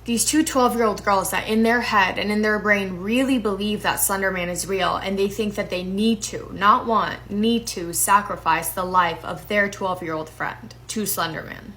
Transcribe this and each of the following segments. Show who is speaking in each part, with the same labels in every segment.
Speaker 1: These two 12-year-old girls that in their head and in their brain really believe that Slenderman is real, and they think that they need to, not want, need to sacrifice the life of their 12-year-old friend to Slenderman.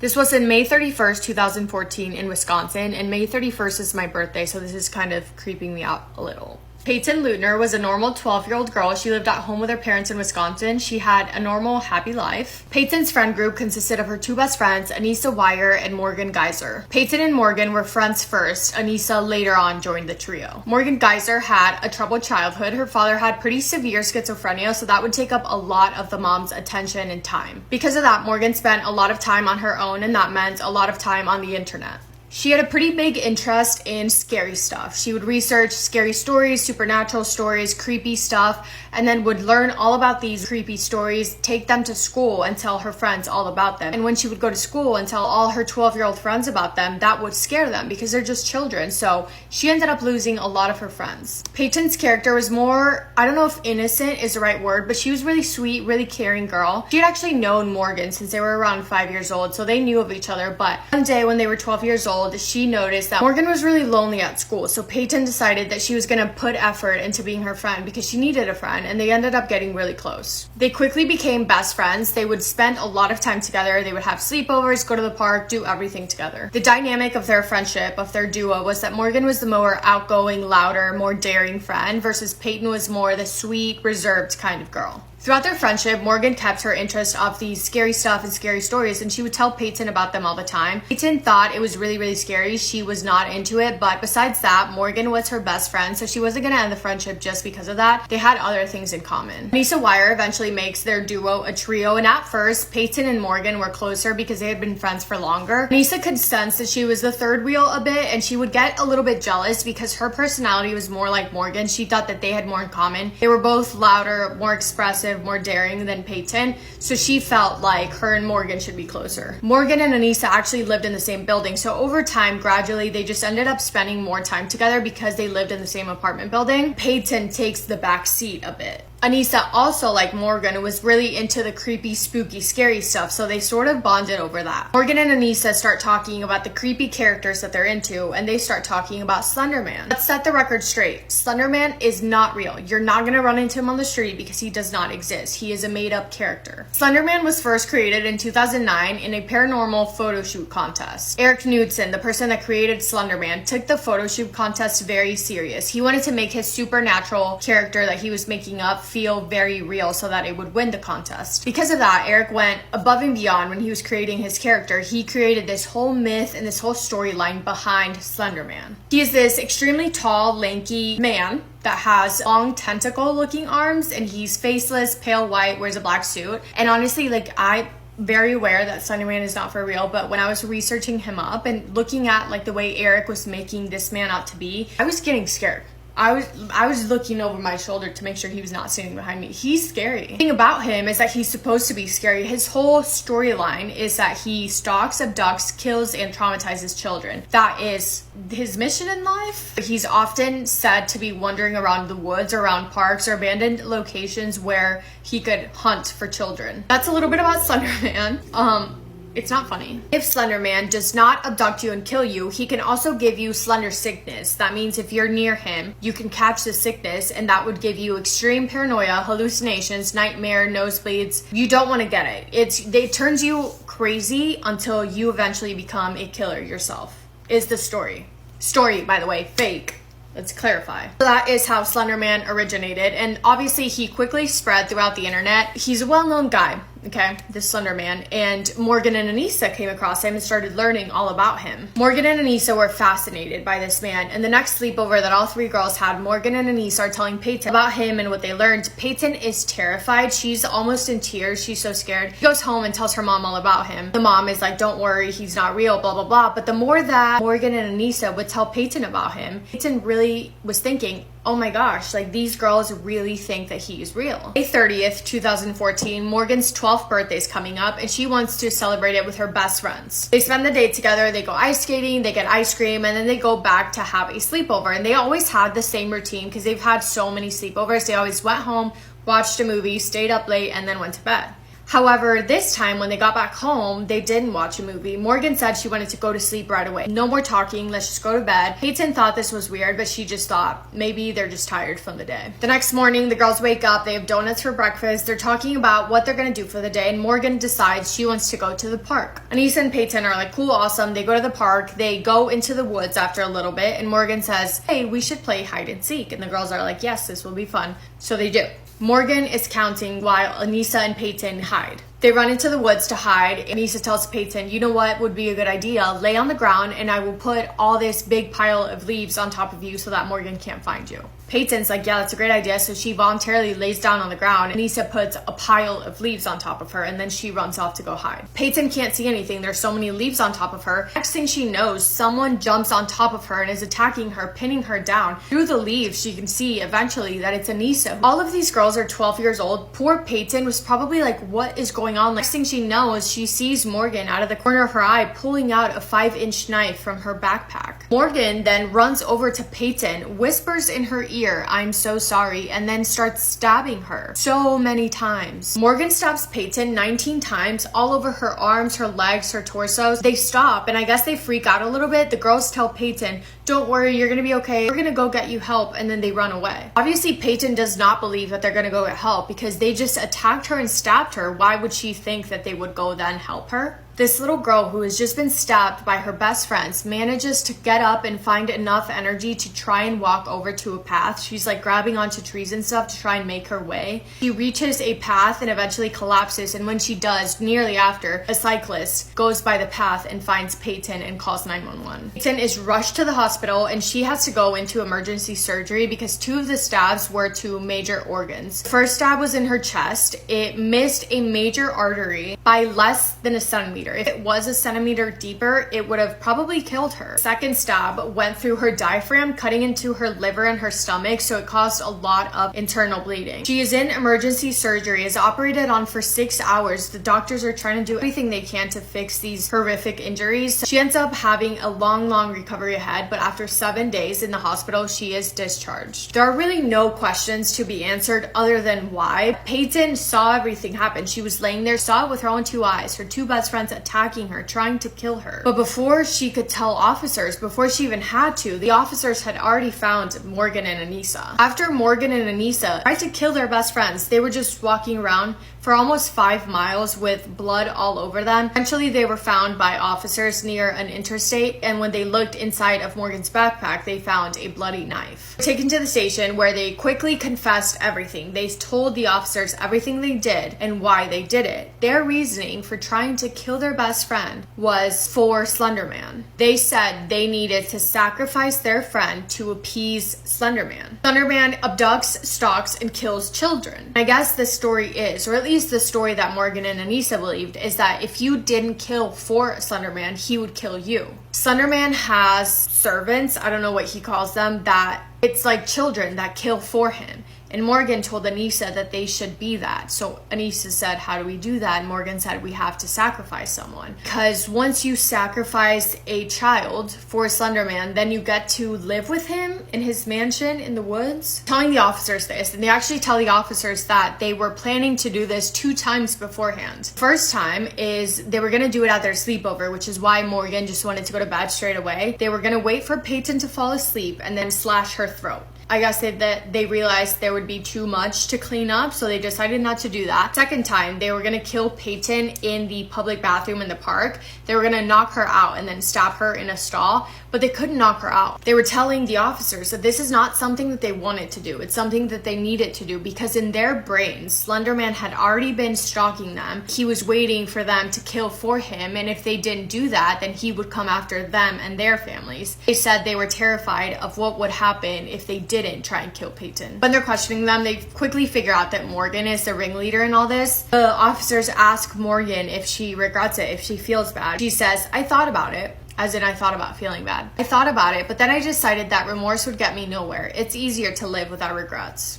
Speaker 1: This was in May 31st, 2014 in Wisconsin, and May 31st is my birthday, so this is kind of creeping me out a little. Peyton Leutner was a normal 12-year-old girl. She lived at home with her parents in Wisconsin. She had a normal, happy life. Peyton's friend group consisted of her two best friends, Anissa Wire and Morgan Geyser. Peyton and Morgan were friends first. Anissa later on joined the trio. Morgan Geyser had a troubled childhood. Her father had pretty severe schizophrenia, so that would take up a lot of the mom's attention and time. Because of that, Morgan spent a lot of time on her own, and that meant a lot of time on the internet. She had a pretty big interest in scary stuff. She would research scary stories, supernatural stories, creepy stuff, and then would learn all about these creepy stories, take them to school and tell her friends all about them. And when she would go to school and tell all her 12-year-old friends about them, that would scare them because they're just children. So she ended up losing a lot of her friends. Peyton's character was more, I don't know if innocent is the right word, but she was really sweet, really caring girl. She had actually known Morgan since they were around 5 years old, so they knew of each other. But one day when they were 12 years old, she noticed that Morgan was really lonely at school, so Peyton decided that she was going to put effort into being her friend because she needed a friend, and they ended up getting really close. They quickly became best friends. They would spend a lot of time together. They would have sleepovers, go to the park, do everything together. The dynamic of their friendship, of their duo, was that Morgan was the more outgoing, louder, more daring friend versus Peyton was more the sweet, reserved kind of girl. Throughout their friendship, Morgan kept her interest of these scary stuff and scary stories, and she would tell Peyton about them all the time. Peyton thought it was really, really scary. She was not into it, but besides that, Morgan was her best friend, so she wasn't going to end the friendship just because of that. They had other things in common. Anissa Wire eventually makes their duo a trio, and at first, Peyton and Morgan were closer because they had been friends for longer. Anissa could sense that she was the third wheel a bit, and she would get a little bit jealous because her personality was more like Morgan. She thought that they had more in common. They were both louder, more expressive, more daring than Peyton, so she felt like her and Morgan should be closer. Morgan and Anissa actually lived in the same building, so over time, gradually, they just ended up spending more time together because they lived in the same apartment building. Peyton takes the back seat a bit. Anissa, also like Morgan, was really into the creepy, spooky, scary stuff, so they sort of bonded over that. Morgan and Anissa start talking about the creepy characters that they're into, and they start talking about Slenderman. Let's set the record straight. Slenderman is not real. You're not going to run into him on the street because he does not exist. He is a made-up character. Slenderman was first created in 2009 in a paranormal photo shoot contest. Eric Knudsen, the person that created Slenderman, took the photo shoot contest very serious. He wanted to make his supernatural character that he was making up feel very real so that it would win the contest. Because of that, Eric went above and beyond when he was creating his character. He created this whole myth and this whole storyline behind Slenderman. He is this extremely tall, lanky man that has long tentacle looking arms, and he's faceless, pale white, wears a black suit. And honestly, I'm very aware that Slenderman is not for real, but when I was researching him up and looking at like the way Eric was making this man out to be, I was getting scared. I was looking over my shoulder to make sure he was not sitting behind me. He's scary. The thing about him is that he's supposed to be scary. His whole storyline is that he stalks, abducts, kills, and traumatizes children. That is his mission in life. He's often said to be wandering around the woods, around parks, or abandoned locations where he could hunt for children. That's a little bit about Slenderman. It's not funny. If Slenderman does not abduct you and kill you, he can also give you slender sickness. That means if you're near him, you can catch the sickness, and that would give you extreme paranoia, hallucinations, nightmare, nosebleeds. You don't want to get it. It turns you crazy until you eventually become a killer yourself, is the story. Story, by the way, fake. Let's clarify. That is how Slenderman originated, and obviously he quickly spread throughout the internet. He's a well-known guy, okay, this Slenderman, and Morgan and Anissa came across him and started learning all about him. Morgan and Anissa were fascinated by this man, and the next sleepover that all three girls had, Morgan and Anissa are telling Peyton about him and what they learned. Peyton is terrified. She's almost in tears. She's so scared. She goes home and tells her mom all about him. The mom is like, don't worry, he's not real, blah, blah, blah. But the more that Morgan and Anissa would tell Peyton about him, Peyton really was thinking, oh my gosh, like these girls really think that he's real. May 30th, 2014, Morgan's 12th birthday is coming up, and she wants to celebrate it with her best friends. They spend the day together, they go ice skating, they get ice cream, and then they go back to have a sleepover. And they always had the same routine because they've had so many sleepovers. They always went home, watched a movie, stayed up late, and then went to bed. However, this time when they got back home, they didn't watch a movie. Morgan said she wanted to go to sleep right away. No more talking, let's just go to bed. Peyton thought this was weird, but she just thought maybe they're just tired from the day. The next morning, the girls wake up, they have donuts for breakfast. They're talking about what they're gonna do for the day, and Morgan decides she wants to go to the park. Anissa and Peyton are like, cool, awesome. They go to the park, they go into the woods after a little bit, and Morgan says, hey, we should play hide and seek. And the girls are like, yes, this will be fun. So they do. Morgan is counting while Anissa and Peyton hide. They run into the woods to hide. Anissa tells Peyton, you know what would be a good idea? Lay on the ground and I will put all this big pile of leaves on top of you so that Morgan can't find you. Peyton's like, yeah, that's a great idea. So she voluntarily lays down on the ground. Anissa puts a pile of leaves on top of her and then she runs off to go hide. Peyton can't see anything. There's so many leaves on top of her. Next thing she knows, someone jumps on top of her and is attacking her, pinning her down. Through the leaves, she can see eventually that it's Anissa. All of these girls are 12 years old. Poor Peyton was probably like, what is going on? Next thing she knows, she sees Morgan out of the corner of her eye pulling out a 5-inch knife from her backpack. Morgan then runs over to Peyton, whispers in her ear, I'm so sorry, and then starts stabbing her so many times. Morgan stabs Peyton 19 times all over her arms, her legs, her torsos. They stop and I guess they freak out a little bit. The girls tell Peyton, don't worry, you're gonna be okay. We're gonna go get you help, and then they run away. Obviously, Peyton does not believe that they're gonna go get help because they just attacked her and stabbed her. Why would she think that they would go then help her? This little girl who has just been stabbed by her best friends manages to get up and find enough energy to try and walk over to a path. She's like grabbing onto trees and stuff to try and make her way. She reaches a path and eventually collapses, and when she does, nearly after, a cyclist goes by the path and finds Peyton and calls 911. Peyton is rushed to the hospital and she has to go into emergency surgery because 2 of the stabs were to major organs. The first stab was in her chest. It missed a major artery by less than a centimeter. If it was a centimeter deeper, it would have probably killed her. Second stab went through her diaphragm, cutting into her liver and her stomach, so it caused a lot of internal bleeding. She is in emergency surgery, is operated on for 6 hours. The doctors are trying to do everything they can to fix these horrific injuries. She ends up having a long recovery ahead, but after 7 days in the hospital, she is discharged. There are really no questions to be answered other than why. Peyton saw everything happen. She was laying there, saw it with her own 2 eyes. Her 2 best friends attacking her, trying to kill her. But before she could tell officers, before she even had to, the officers had already found Morgan and Anissa. After Morgan and Anissa tried to kill their best friends, they were just walking around for almost 5 miles with blood all over them. Eventually, they were found by officers near an interstate, and when they looked inside of Morgan's backpack, they found a bloody knife. Taken to the station where they quickly confessed everything. They told the officers everything they did and why they did it. Their reasoning for trying to kill their best friend was for Slenderman. They said they needed to sacrifice their friend to appease Slenderman. Slenderman abducts, stalks, and kills children. I guess the story is, or at least the story that Morgan and Anissa believed, is that if you didn't kill for Slenderman, he would kill you. Slenderman has servants, I don't know what he calls them, that it's like children that kill for him. And Morgan told Anissa that they should be that. So Anissa said, how do we do that? And Morgan said, we have to sacrifice someone. Because once you sacrifice a child for Slenderman, then you get to live with him in his mansion in the woods. Telling the officers this, and they actually tell the officers that they were planning to do this 2 times beforehand. First time is they were going to do it at their sleepover, which is why Morgan just wanted to go to bed straight away. They were going to wait for Peyton to fall asleep and then slash her throat. I guess that they realized there would be too much to clean up, so they decided not to do that. Second time, they were gonna kill Peyton in the public bathroom in the park. They were gonna knock her out and then stab her in a stall, but they couldn't knock her out. They were telling the officers that this is not something that they wanted to do. It's something that they needed to do because in their brains, Slenderman had already been stalking them. He was waiting for them to kill for him, and if they didn't do that, then he would come after them and their families. They said they were terrified of what would happen if they didn't try and kill Peyton. When they're questioning them, they quickly figure out that Morgan is the ringleader in all this. The officers ask Morgan if she regrets it, if she feels bad. She says, I thought about it. As in, I thought about feeling bad. I thought about it, but then I decided that remorse would get me nowhere. It's easier to live without regrets.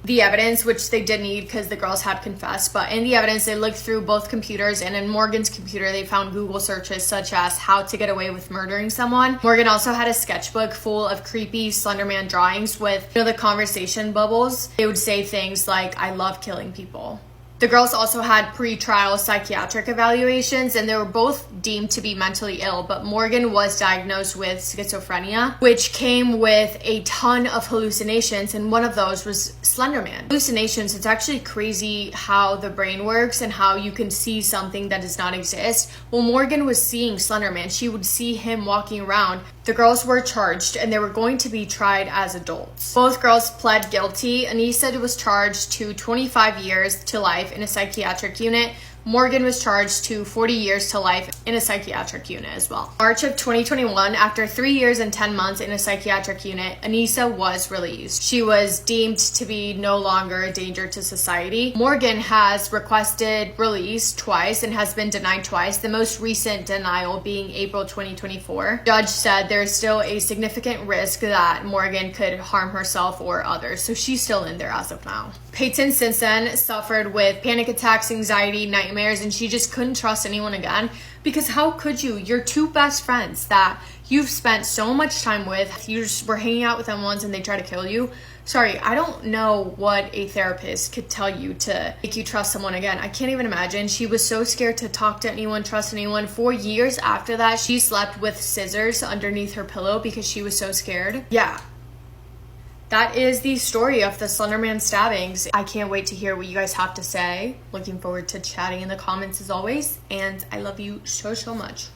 Speaker 1: The evidence, which they did need because the girls had confessed, but in the evidence, they looked through both computers, and in Morgan's computer, they found Google searches such as how to get away with murdering someone. Morgan also had a sketchbook full of creepy Slenderman drawings with, the conversation bubbles. They would say things like, I love killing people. The girls also had pre-trial psychiatric evaluations, and they were both deemed to be mentally ill, but Morgan was diagnosed with schizophrenia, which came with a ton of hallucinations, and one of those was Slenderman. Hallucinations, it's actually crazy how the brain works and how you can see something that does not exist. Well, Morgan was seeing Slenderman. She would see him walking around. The girls were charged, and they were going to be tried as adults. Both girls pled guilty. Anissa was charged to 25 years to life in a psychiatric unit. Morgan was charged to 40 years to life in a psychiatric unit as well. March of 2021, after 3 years and 10 months in a psychiatric unit, Anissa was released. She was deemed to be no longer a danger to society. Morgan has requested release twice and has been denied twice, the most recent denial being April 2024. Judge said there's still a significant risk that Morgan could harm herself or others, so she's still in there as of now. Peyton since then suffered with panic attacks, anxiety, nightmares, and she just couldn't trust anyone again, because how could you? Your two best friends that you've spent so much time with, you just were hanging out with them once and they try to kill you. Sorry, I don't know what a therapist could tell you to make you trust someone again. I can't even imagine. She was so scared to talk to anyone, trust anyone. For years after that, she slept with scissors underneath her pillow because she was so scared. Yeah. That is the story of the Slenderman stabbings. I can't wait to hear what you guys have to say. Looking forward to chatting in the comments as always. And I love you so, so much.